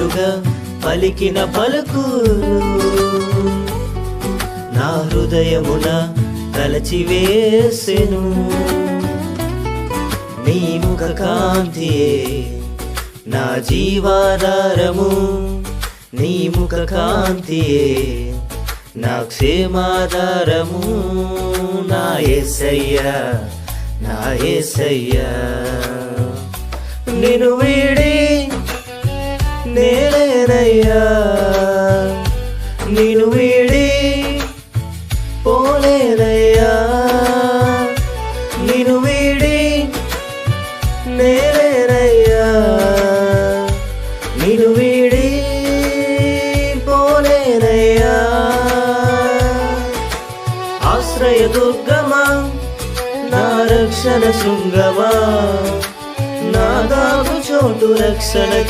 బదులుగా పలికిన పలుకులు నా హృదయమున తలచివేసెను. నీ ముఖ కాంతియే నా జీవాధారము, నీ ముఖ కాంతియే నా క్షేమాధారము. నా యేసయ్యా, నా యేసయ్యా, నిన్ను వీడి నేలేనయ్యా, నిన్ను వీడి పోలేనయ్యా, నిన్ను వీడి నేలేనయ్యా, నిన్ను వీడి పోలేనయ్యా. ఆశ్రయ దుర్గమా, నా రక్షణ శృంగమా, నా దాగు చోటు రక్షణకి